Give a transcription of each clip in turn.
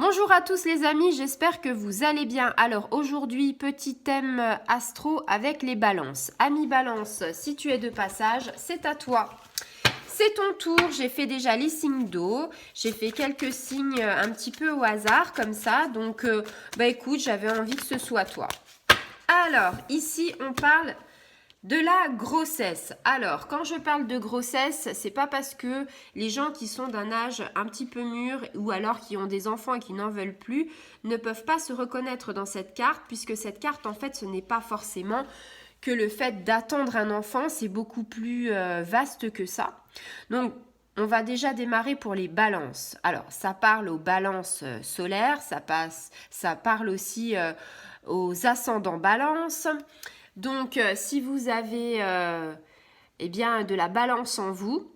Bonjour à tous les amis, j'espère que vous allez bien. Alors aujourd'hui, petit thème astro avec les balances. Ami balance, si tu es de passage, c'est à toi. C'est ton tour, j'ai fait déjà les signes d'eau, j'ai fait quelques signes un petit peu au hasard comme ça. Donc écoute, j'avais envie que ce soit toi. Alors ici on parle de la grossesse. Alors, quand je parle de grossesse, c'est pas parce que les gens qui sont d'un âge un petit peu mûr ou alors qui ont des enfants et qui n'en veulent plus ne peuvent pas se reconnaître dans cette carte, puisque cette carte, en fait, ce n'est pas forcément que le fait d'attendre un enfant, c'est beaucoup plus vaste que ça. Donc, on va déjà démarrer pour les balances. Alors, ça parle aux balances solaires, ça parle aussi aux ascendants balance. Donc, si vous avez de la balance en vous,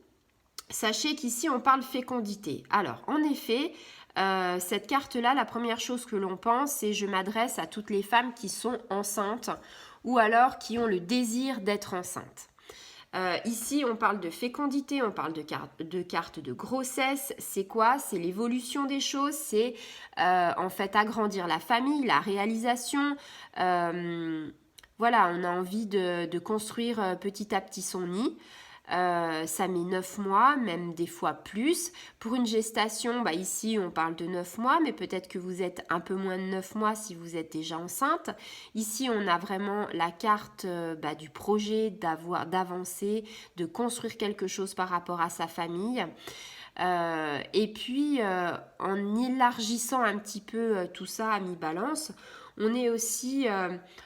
sachez qu'ici, on parle fécondité. Alors, en effet, cette carte-là, la première chose que l'on pense, c'est je m'adresse à toutes les femmes qui sont enceintes ou alors qui ont le désir d'être enceintes. Ici, on parle de fécondité, on parle de carte de grossesse. C'est quoi? C'est l'évolution des choses, c'est en fait agrandir la famille, la réalisation. Voilà, on a envie de construire petit à petit son nid. Ça met 9 mois, même des fois plus. Pour une gestation, ici on parle de 9 mois, mais peut-être que vous êtes un peu moins de 9 mois si vous êtes déjà enceinte. Ici on a vraiment la carte du projet, d'avancer, de construire quelque chose par rapport à sa famille. Et puis en élargissant un petit peu tout ça à mi-balance, on est aussi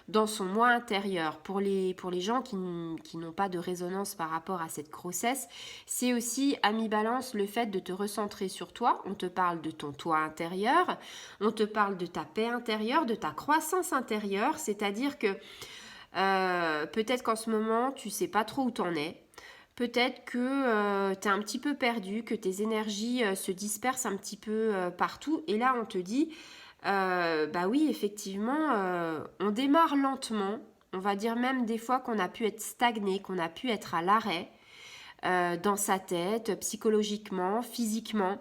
dans son moi intérieur. Pour les gens qui n'ont pas de résonance par rapport à cette grossesse, c'est aussi à mi-balance le fait de te recentrer sur toi. On te parle de ton toi intérieur, on te parle de ta paix intérieure, de ta croissance intérieure, c'est-à-dire que peut-être qu'en ce moment, tu sais pas trop où t'en es. Peut-être que tu es un petit peu perdu, que tes énergies se dispersent un petit peu partout. Et là, on te dit, oui, effectivement, on démarre lentement. On va dire même des fois qu'on a pu être stagné, qu'on a pu être à l'arrêt dans sa tête, psychologiquement, physiquement.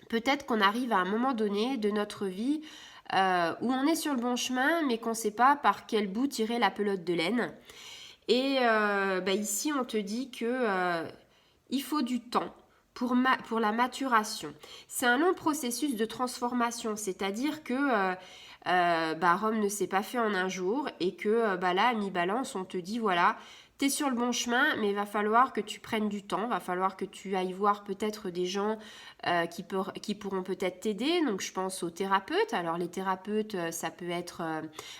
Peut-être qu'on arrive à un moment donné de notre vie où on est sur le bon chemin, mais qu'on ne sait pas par quel bout tirer la pelote de laine. Et ici, on te dit que il faut du temps pour la maturation. C'est un long processus de transformation, c'est-à-dire que Rome ne s'est pas fait en un jour et que là, à mi-balance, on te dit voilà, tu es sur le bon chemin, mais il va falloir que tu prennes du temps, il va falloir que tu ailles voir peut-être des gens qui pourront peut-être t'aider. Donc je pense aux thérapeutes. Alors les thérapeutes, ça peut être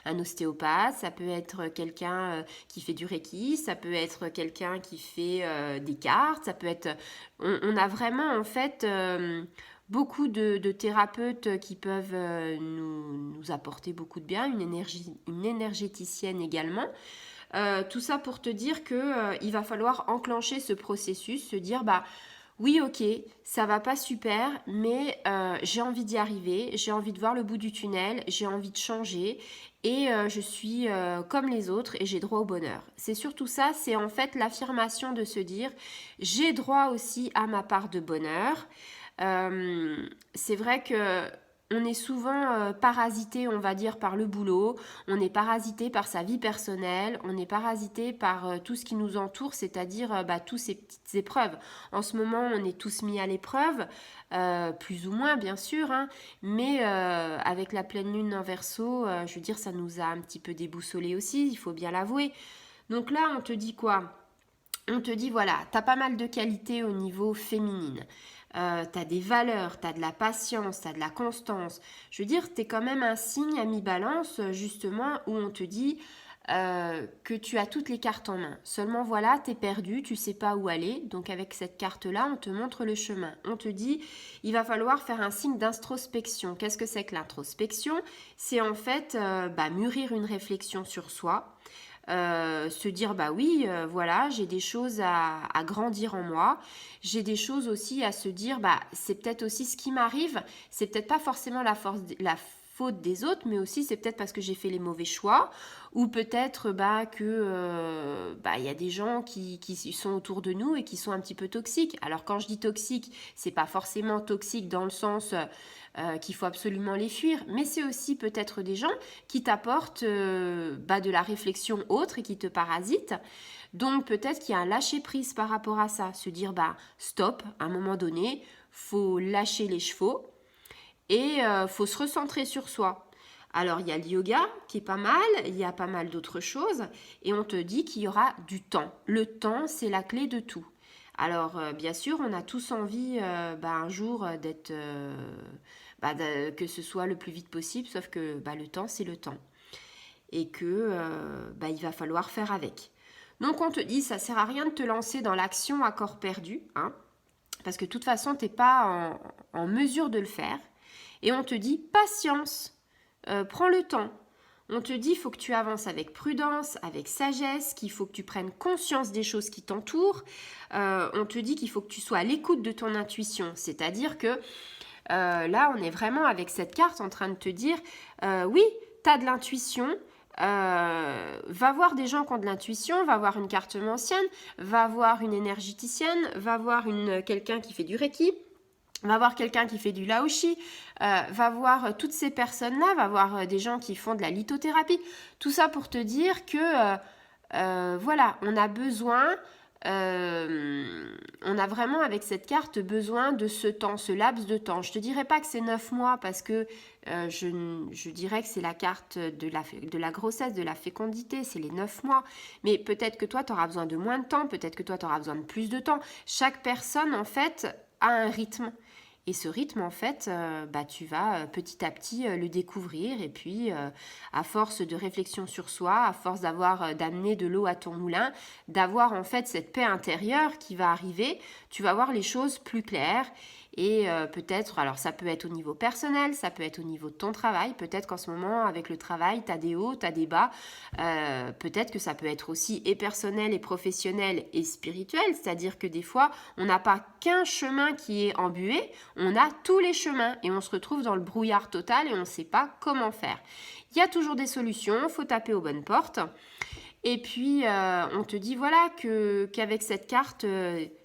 un ostéopathe, ça peut être quelqu'un qui fait du reiki, ça peut être quelqu'un qui fait des cartes, ça peut être... On a vraiment en fait... beaucoup de thérapeutes qui peuvent nous apporter beaucoup de bien, une énergéticienne également. Tout ça pour te dire que il va falloir enclencher ce processus, se dire oui ok, ça va pas super, mais j'ai envie d'y arriver, j'ai envie de voir le bout du tunnel, j'ai envie de changer et je suis comme les autres et j'ai droit au bonheur. C'est surtout ça, c'est en fait l'affirmation de se dire j'ai droit aussi à ma part de bonheur. C'est vrai que on est souvent parasité, on va dire, par le boulot, on est parasité par sa vie personnelle, on est parasité par tout ce qui nous entoure, c'est-à-dire tous ces petites épreuves. En ce moment, on est tous mis à l'épreuve, plus ou moins bien sûr, hein, mais avec la pleine lune en Verseau, je veux dire, ça nous a un petit peu déboussolé aussi, il faut bien l'avouer. Donc là, on te dit quoi? On te dit voilà, t'as pas mal de qualités au niveau féminine. T'as des valeurs, t'as de la patience, t'as de la constance. Je veux dire, t'es quand même un signe à mi-balance, justement, où on te dit que tu as toutes les cartes en main. Seulement voilà, t'es perdu, tu sais pas où aller. Donc avec cette carte-là, on te montre le chemin. On te dit, il va falloir faire un signe d'introspection. Qu'est-ce que c'est que l'introspection? C'est en fait mûrir une réflexion sur soi. Se dire voilà, j'ai des choses à grandir en moi, j'ai des choses aussi à se dire c'est peut-être aussi ce qui m'arrive, c'est peut-être pas forcément la faute des autres, mais aussi c'est peut-être parce que j'ai fait les mauvais choix, ou peut-être que il y a des gens qui sont autour de nous et qui sont un petit peu toxiques. Alors quand je dis toxique, c'est pas forcément toxique dans le sens qu'il faut absolument les fuir, mais c'est aussi peut-être des gens qui t'apportent de la réflexion autre et qui te parasitent. Donc peut-être qu'il y a un lâcher-prise par rapport à ça, se dire stop, à un moment donné, faut lâcher les chevaux et faut se recentrer sur soi. Alors il y a le yoga qui est pas mal, il y a pas mal d'autres choses et on te dit qu'il y aura du temps. Le temps, c'est la clé de tout. Alors bien sûr, on a tous envie un jour d'être que ce soit le plus vite possible, sauf que le temps, c'est le temps. Et que il va falloir faire avec. Donc on te dit, ça sert à rien de te lancer dans l'action à corps perdu, hein, parce que de toute façon, tu n'es pas en mesure de le faire. Et on te dit, patience, prends le temps. On te dit, il faut que tu avances avec prudence, avec sagesse, qu'il faut que tu prennes conscience des choses qui t'entourent. On te dit qu'il faut que tu sois à l'écoute de ton intuition. C'est-à-dire que là, on est vraiment avec cette carte en train de te dire, oui, tu as de l'intuition, va voir des gens qui ont de l'intuition, va voir une cartomancienne, va voir une énergéticienne, va voir quelqu'un qui fait du Reiki, va voir quelqu'un qui fait du Laoshi, va voir toutes ces personnes-là, va voir des gens qui font de la lithothérapie. Tout ça pour te dire que, on a besoin... on a vraiment avec cette carte besoin de ce temps, ce laps de temps. Je te dirais pas que c'est 9 mois parce que je dirais que c'est la carte de la grossesse, de la fécondité, c'est les 9 mois. Mais peut-être que toi, tu auras besoin de moins de temps, peut-être que toi, tu auras besoin de plus de temps. Chaque personne, en fait, a un rythme. Et ce rythme, en fait, tu vas petit à petit le découvrir. Et puis, à force de réflexion sur soi, à force d'amener de l'eau à ton moulin, d'avoir en fait cette paix intérieure qui va arriver, tu vas voir les choses plus claires. Et peut-être, alors ça peut être au niveau personnel, ça peut être au niveau de ton travail. Peut-être qu'en ce moment, avec le travail, tu as des hauts, tu as des bas. Peut-être que ça peut être aussi et personnel, et professionnel, et spirituel. C'est-à-dire que des fois, on n'a pas qu'un chemin qui est embué, on a tous les chemins. Et on se retrouve dans le brouillard total et on ne sait pas comment faire. Il y a toujours des solutions, il faut taper aux bonnes portes. Et puis, on te dit qu'avec cette carte,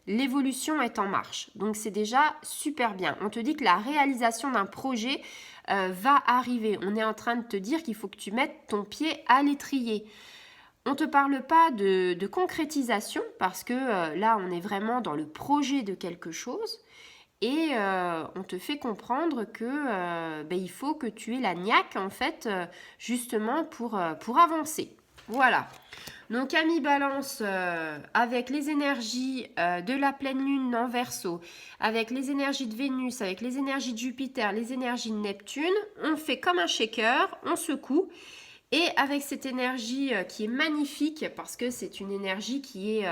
l'évolution est en marche. Donc, c'est déjà super bien. On te dit que la réalisation d'un projet va arriver. On est en train de te dire qu'il faut que tu mettes ton pied à l'étrier. On ne te parle pas de concrétisation parce que là, on est vraiment dans le projet de quelque chose. Et on te fait comprendre que il faut que tu aies la niaque, en fait, justement pour avancer. Voilà. Donc, Ami Balance, avec les énergies de la pleine lune en Verseau, avec les énergies de Vénus, avec les énergies de Jupiter, les énergies de Neptune, on fait comme un shaker, on secoue. Et avec cette énergie qui est magnifique, parce que c'est une énergie qui est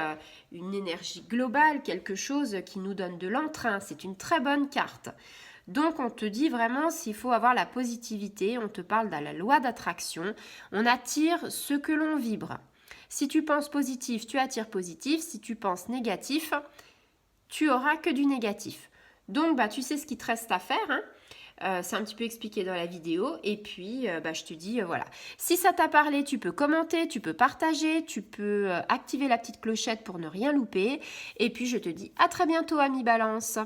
une énergie globale, quelque chose qui nous donne de l'entrain, c'est une très bonne carte. Donc on te dit vraiment s'il faut avoir la positivité, on te parle de la loi d'attraction, on attire ce que l'on vibre. Si tu penses positif, tu attires positif, si tu penses négatif, tu auras que du négatif. Donc tu sais ce qu'il te reste à faire, hein. C'est un petit peu expliqué dans la vidéo et puis je te dis voilà. Si ça t'a parlé, tu peux commenter, tu peux partager, tu peux activer la petite clochette pour ne rien louper et puis je te dis à très bientôt, Ami Balance.